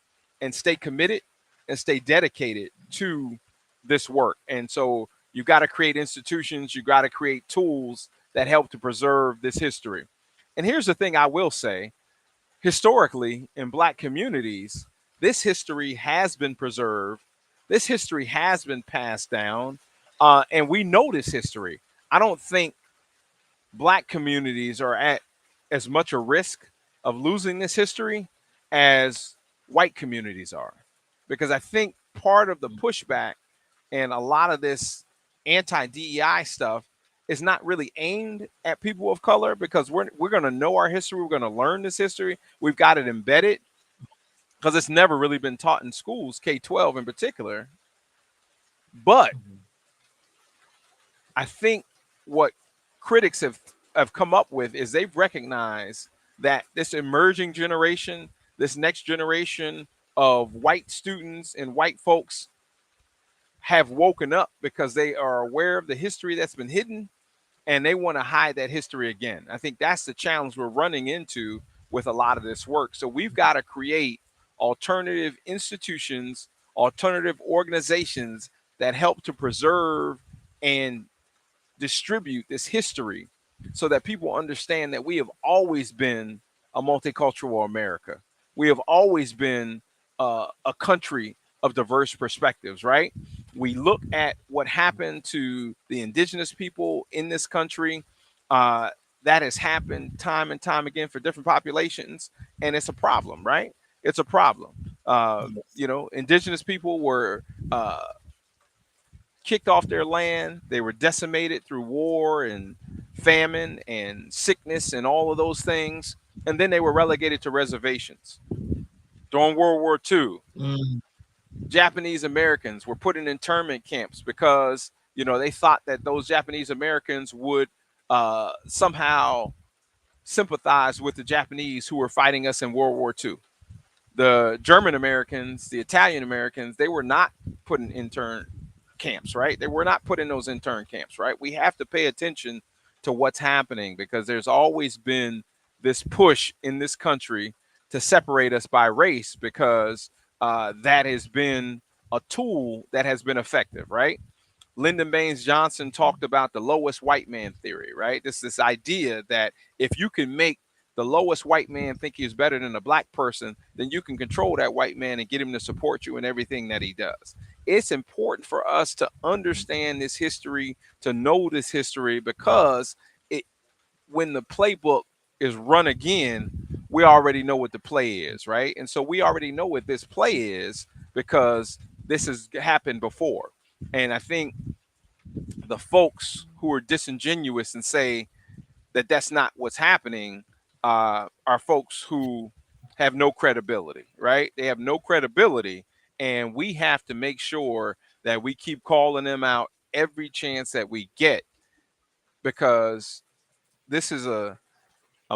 and stay committed and stay dedicated to this work. And so you got to create institutions, you got to create tools that help to preserve this history. And here's the thing I will say: historically, in Black communities, this history has been preserved, this history has been passed down, and we know this history. I don't think Black communities are at as much a risk of losing this history as white communities are, because I think part of the pushback and a lot of this anti DEI stuff is not really aimed at people of color, because we're going to know our history, we're going to learn this history, we've got it embedded, because it's never really been taught in schools, K-12 in particular. But I think what critics have come up with is they've recognized that this emerging generation, this next generation of white students and white folks, have woken up because they are aware of the history that's been hidden, and they want to hide that history again. I think that's the challenge we're running into with a lot of this work. So we've got to create alternative institutions, alternative organizations that help to preserve and distribute this history, so that people understand that we have always been a multicultural America. We have always been a country of diverse perspectives, right? We look at what happened to the indigenous people in this country. Uh, that has happened time and time again for different populations, and it's a problem, right? It's a problem. Yes. Indigenous people were kicked off their land. They were decimated through war and famine and sickness and all of those things. And then they were relegated to reservations. During World War II, Mm, Japanese Americans were put in internment camps because, they thought that those Japanese Americans would somehow sympathize with the Japanese who were fighting us in World War II. The German Americans, the Italian Americans, they were not put in intern camps, right? They were not put in those intern camps, right? We have to pay attention to what's happening because there's always been this push in this country to separate us by race because that has been a tool that has been effective, right? Lyndon Baines Johnson talked about the lowest white man theory, right? This idea that if you can make the lowest white man think he's better than a black person, then you can control that white man and get him to support you in everything that he does. It's important for us to understand this history, to know this history, because it when the playbook is run again, we already know what the play is, right? And so we already know what this play is because this has happened before. And I think the folks who are disingenuous and say that that's not what's happening are folks who have no credibility, right? They have no credibility. And we have to make sure that we keep calling them out every chance that we get because this is a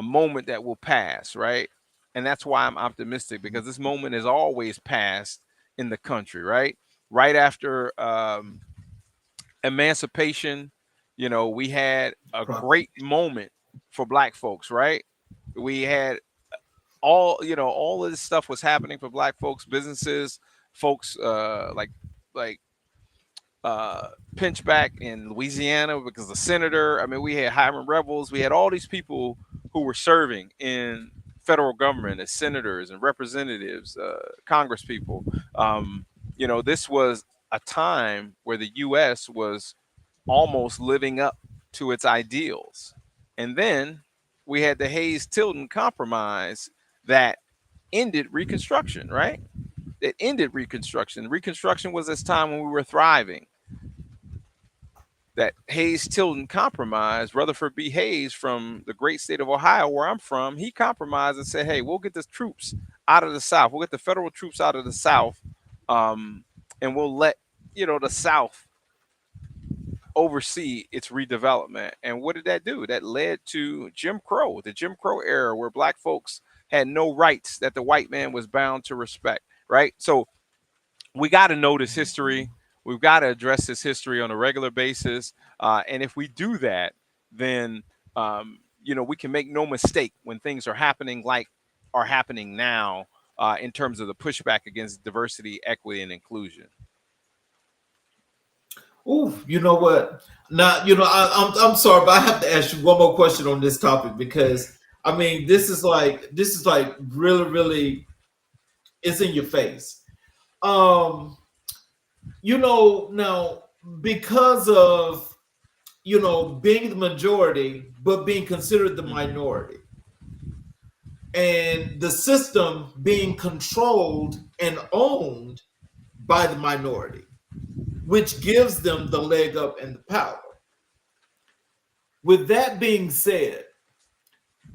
moment that will pass, right? And that's why I'm optimistic because this moment has always passed in the country, right? Right after emancipation, we had a pro- great moment for black folks, right? We had all of this stuff was happening for black folks, businesses, folks like Pinchback in Louisiana because the senator. I mean, we had Hiram Rebels. We had all these people who were serving in federal government as senators and representatives, Congress people. This was a time where the U.S. was almost living up to its ideals. And then we had the Hayes Tilden Compromise that ended Reconstruction, right? It ended Reconstruction. Reconstruction was this time when we were thriving. That Hayes Tilden Compromise, Rutherford B. Hayes from the great state of Ohio, where I'm from, he compromised and said, hey, we'll get the troops out of the South. We'll get the federal troops out of the South, and we'll let, the South oversee its redevelopment. And what did that do? That led to Jim Crow, the Jim Crow era, where black folks had no rights that the white man was bound to respect, right? So we got to know this history. We've got to address this history on a regular basis. And if we do that, then, we can make no mistake when things are happening like are happening now in terms of the pushback against diversity, equity, and inclusion. Ooh, you know what? Now, I'm sorry, but I have to ask you one more question on this topic because I mean, this is like really, really, it's in your face. Um, now because of being the majority, but being considered the Mhm. minority, and the system being controlled and owned by the minority, which gives them the leg up and the power. With that being said,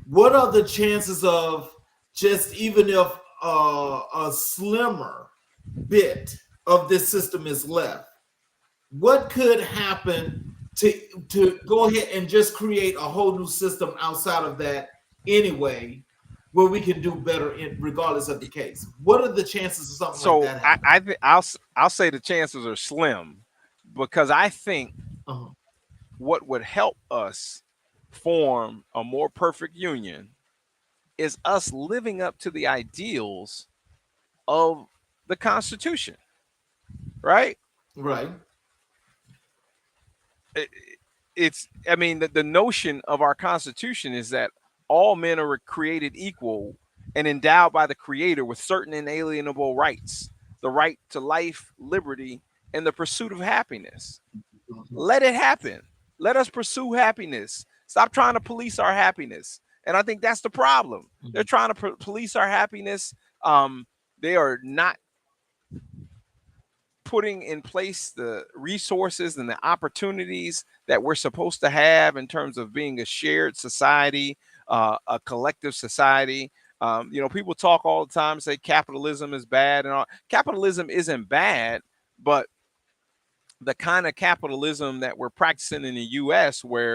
what are the chances of just even if a slimmer bit of this system is left? What could happen to go ahead and just create a whole new system outside of that anyway, where we can do better in regardless of the case? What are the chances of something like So that I, happening? I th- I'll say the chances are slim because I think Uh-huh. what would help us form a more perfect union is us living up to the ideals of the Constitution, right? Right. It- I mean, the notion of our Constitution is that all men are created equal and endowed by the Creator with certain inalienable rights, the right to life, liberty, and the pursuit of happiness. Let it happen. Let us pursue happiness. Stop trying to police our happiness. And I think that's the problem. They're trying to police our happiness. They are not putting in place the resources and the opportunities that we're supposed to have in terms of being a shared society, a collective society. People talk all the time, say capitalism is bad, and all. Capitalism isn't bad, but the kind of capitalism that we're practicing in the U.S., where